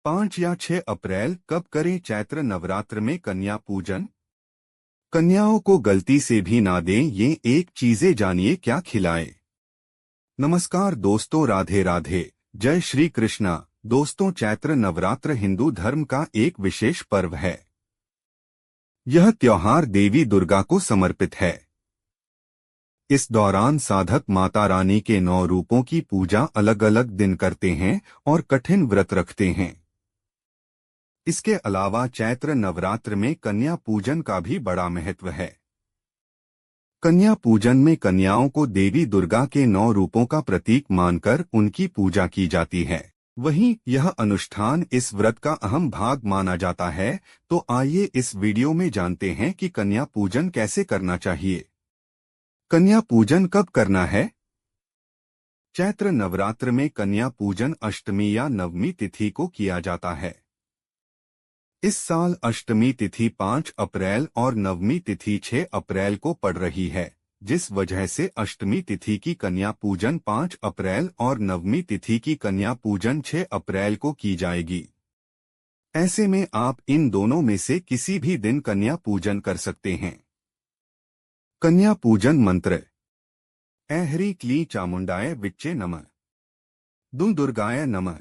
5 या 6 अप्रैल कब करें चैत्र नवरात्र में कन्या पूजन? कन्याओं को गलती से भी ना दें ये एक चीजें, जानिए क्या खिलाएं। नमस्कार दोस्तों, राधे राधे, जय श्री कृष्णा। दोस्तों, चैत्र नवरात्र हिंदू धर्म का एक विशेष पर्व है। यह त्योहार देवी दुर्गा को समर्पित है। इस दौरान साधक माता रानी के 9 रूपों की पूजा अलग अलग दिन करते हैं और कठिन व्रत रखते हैं। इसके अलावा चैत्र नवरात्र में कन्या पूजन का भी बड़ा महत्व है। कन्या पूजन में कन्याओं को देवी दुर्गा के 9 रूपों का प्रतीक मानकर उनकी पूजा की जाती है। वहीं यह अनुष्ठान इस व्रत का अहम भाग माना जाता है। तो आइए इस वीडियो में जानते हैं कि कन्या पूजन कैसे करना चाहिए। कन्या पूजन कब करना है? चैत्र नवरात्र में कन्या पूजन अष्टमी या नवमी तिथि को किया जाता है। इस साल अष्टमी तिथि 5 अप्रैल और नवमी तिथि 6 अप्रैल को पड़ रही है, जिस वजह से अष्टमी तिथि की कन्या पूजन 5 अप्रैल और नवमी तिथि की कन्या पूजन 6 अप्रैल को की जाएगी। ऐसे में आप इन दोनों में से किसी भी दिन कन्या पूजन कर सकते हैं। कन्या पूजन मंत्र। ऐ क्ली चामुंडाय विच्चे नमः। दुं दुर्गाय नमः।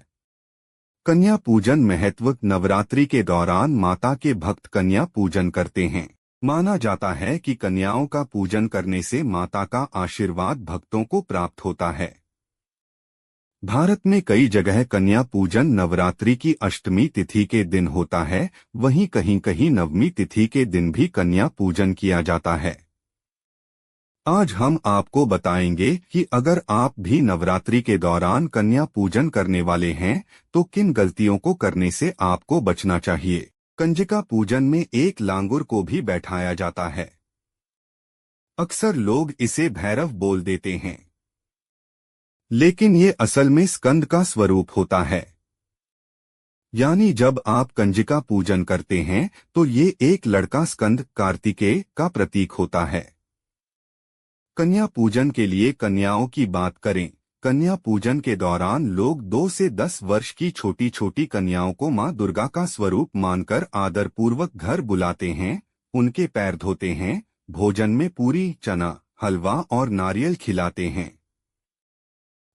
कन्या पूजन महत्व। नवरात्रि के दौरान माता के भक्त कन्या पूजन करते हैं। माना जाता है कि कन्याओं का पूजन करने से माता का आशीर्वाद भक्तों को प्राप्त होता है। भारत में कई जगह कन्या पूजन नवरात्रि की अष्टमी तिथि के दिन होता है, वहीं कहीं कहीं नवमी तिथि के दिन भी कन्या पूजन किया जाता है। आज हम आपको बताएंगे कि अगर आप भी नवरात्रि के दौरान कन्या पूजन करने वाले हैं तो किन गलतियों को करने से आपको बचना चाहिए। कंजिका पूजन में एक लांगुर को भी बैठाया जाता है। अक्सर लोग इसे भैरव बोल देते हैं, लेकिन ये असल में स्कंद का स्वरूप होता है। यानी जब आप कंजिका पूजन करते हैं तो ये एक लड़का स्कंद कार्तिकेय का प्रतीक होता है। कन्या पूजन के लिए कन्याओं की बात करें। कन्या पूजन के दौरान लोग 2 से 10 वर्ष की छोटी छोटी कन्याओं को मां दुर्गा का स्वरूप मानकर आदरपूर्वक घर बुलाते हैं, उनके पैर धोते हैं, भोजन में पूरी, चना, हलवा और नारियल खिलाते हैं।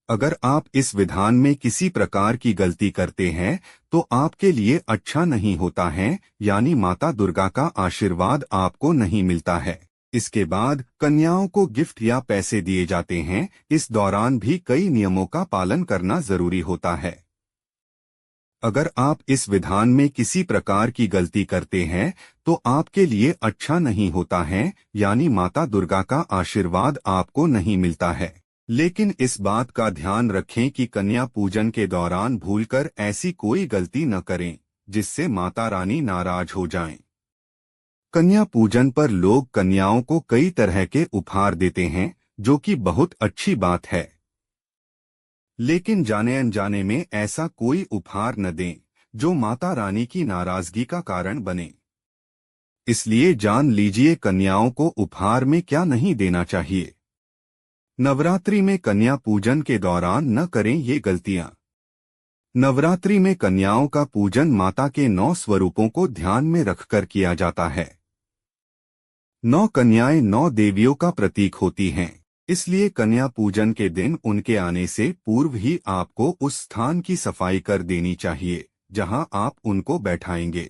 अगर आप इस विधान में किसी प्रकार की गलती करते हैं तो आपके लिए अच्छा नहीं होता है, यानी माता दुर्गा का आशीर्वाद आपको नहीं मिलता है। इसके बाद कन्याओं को गिफ्ट या पैसे दिए जाते हैं। इस दौरान भी कई नियमों का पालन करना जरूरी होता है। अगर आप इस विधान में किसी प्रकार की गलती करते हैं तो आपके लिए अच्छा नहीं होता है, यानी माता दुर्गा का आशीर्वाद आपको नहीं मिलता है। लेकिन इस बात का ध्यान रखें कि कन्या पूजन के दौरान भूलकर ऐसी कोई गलती न करें जिससे माता रानी नाराज हो जाएं। कन्या पूजन पर लोग कन्याओं को कई तरह के उपहार देते हैं, जो कि बहुत अच्छी बात है। लेकिन जाने अनजाने में ऐसा कोई उपहार न दें जो माता रानी की नाराजगी का कारण बने। इसलिए जान लीजिए कन्याओं को उपहार में क्या नहीं देना चाहिए। नवरात्रि में कन्या पूजन के दौरान न करें ये गलतियां। नवरात्रि में कन्याओं का पूजन माता के 9 स्वरूपों को ध्यान में रखकर किया जाता है। 9 कन्याएं 9 देवियों का प्रतीक होती हैं, इसलिए कन्या पूजन के दिन उनके आने से पूर्व ही आपको उस स्थान की सफाई कर देनी चाहिए जहां आप उनको बैठाएंगे।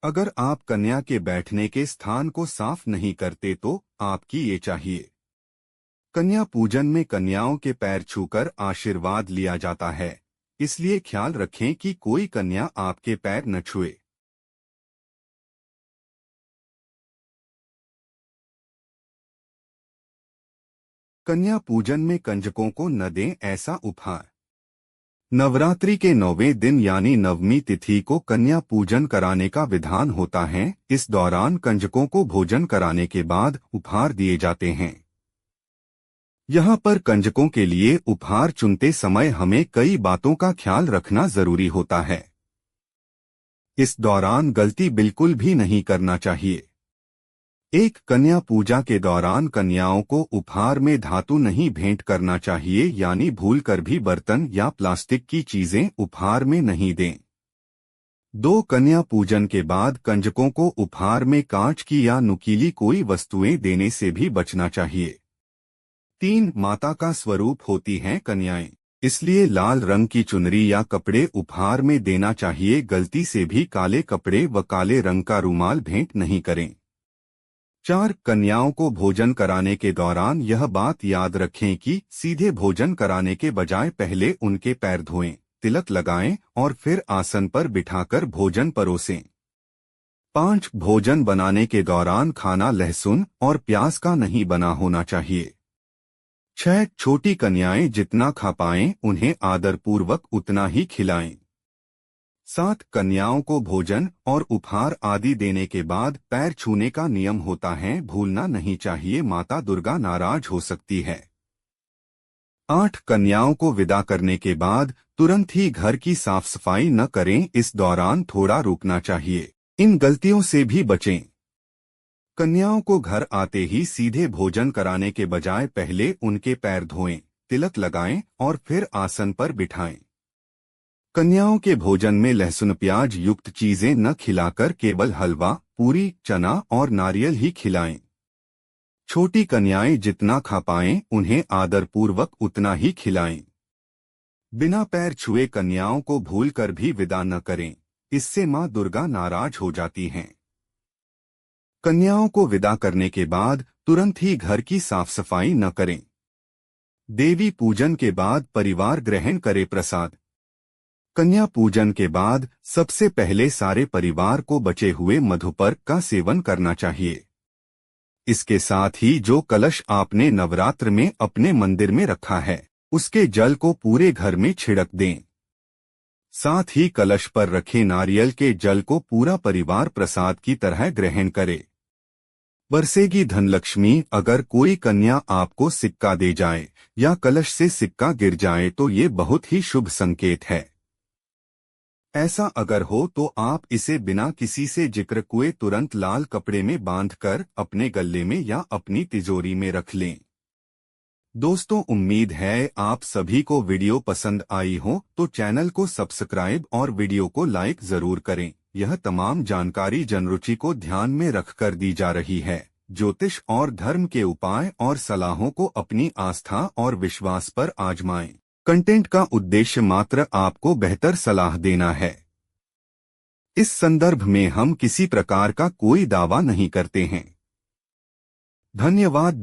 अगर आप कन्या के बैठने के स्थान को साफ नहीं करते तो आपकी ये चाहिए। कन्या पूजन में कन्याओं के पैर छूकर आशीर्वाद लिया जाता है, इसलिए ख्याल रखें कि कोई कन्या आपके पैर न छुए। कन्या पूजन में कंजकों को न दें ऐसा उपहार। नवरात्रि के 9वें दिन यानी नवमी तिथि को कन्या पूजन कराने का विधान होता है। इस दौरान कंजकों को भोजन कराने के बाद उपहार दिए जाते हैं। यहाँ पर कंजकों के लिए उपहार चुनते समय हमें कई बातों का ख्याल रखना जरूरी होता है। इस दौरान गलती बिल्कुल भी नहीं करना चाहिए। एक, कन्या पूजा के दौरान कन्याओं को उपहार में धातु नहीं भेंट करना चाहिए, यानी भूलकर भी बर्तन या प्लास्टिक की चीजें उपहार में नहीं दें। 2 कन्या पूजन के बाद कंजकों को उपहार में कांच की या नुकीली कोई वस्तुएं देने से भी बचना चाहिए। 3 माता का स्वरूप होती हैं कन्याएं, इसलिए लाल रंग की चुनरी या कपड़े उपहार में देना चाहिए। गलती से भी काले कपड़े व काले रंग का रुमाल भेंट नहीं करें। 4 कन्याओं को भोजन कराने के दौरान यह बात याद रखें कि सीधे भोजन कराने के बजाय पहले उनके पैर धोएं, तिलक लगाएं और फिर आसन पर बिठाकर भोजन परोसें। 5 भोजन बनाने के दौरान खाना लहसुन और प्याज का नहीं बना होना चाहिए। 6 छोटी कन्याएं जितना खा पाएं उन्हें आदरपूर्वक उतना ही खिलाएं। 7 कन्याओं को भोजन और उपहार आदि देने के बाद पैर छूने का नियम होता है, भूलना नहीं चाहिए, माता दुर्गा नाराज हो सकती है। 8 कन्याओं को विदा करने के बाद तुरंत ही घर की साफ सफाई न करें, इस दौरान थोड़ा रुकना चाहिए। इन गलतियों से भी बचें। कन्याओं को घर आते ही सीधे भोजन कराने के बजाय पहले उनके पैर धोएं, तिलक लगाएं और फिर आसन पर बिठाएं। कन्याओं के भोजन में लहसुन प्याज युक्त चीजें न खिलाकर केवल हलवा, पूरी, चना और नारियल ही खिलाएं। छोटी कन्याएं जितना खा पाएं उन्हें आदरपूर्वक उतना ही खिलाएं। बिना पैर छुए कन्याओं को भूलकर भी विदा न करें, इससे मां दुर्गा नाराज हो जाती हैं। कन्याओं को विदा करने के बाद तुरंत ही घर की साफ सफाई न करें। देवी पूजन के बाद परिवार ग्रहण करे प्रसाद। कन्या पूजन के बाद सबसे पहले सारे परिवार को बचे हुए मधुपर्क का सेवन करना चाहिए। इसके साथ ही जो कलश आपने नवरात्र में अपने मंदिर में रखा है उसके जल को पूरे घर में छिड़क दें। साथ ही कलश पर रखे नारियल के जल को पूरा परिवार प्रसाद की तरह ग्रहण करे। बरसेगी धनलक्ष्मी। अगर कोई कन्या आपको सिक्का दे जाए या कलश से सिक्का गिर जाए तो ये बहुत ही शुभ संकेत है। ऐसा अगर हो तो आप इसे बिना किसी से जिक्र किए तुरंत लाल कपड़े में बांधकर अपने गले में या अपनी तिजोरी में रख लें। दोस्तों, उम्मीद है आप सभी को वीडियो पसंद आई हो, तो चैनल को सब्सक्राइब और वीडियो को लाइक जरूर करें। यह तमाम जानकारी जनरुचि को ध्यान में रखकर दी जा रही है। ज्योतिष और धर्म के उपाय और सलाहों को अपनी आस्था और विश्वास पर आजमाएं। कंटेंट का उद्देश्य मात्र आपको बेहतर सलाह देना है। इस संदर्भ में हम किसी प्रकार का कोई दावा नहीं करते हैं। धन्यवाद।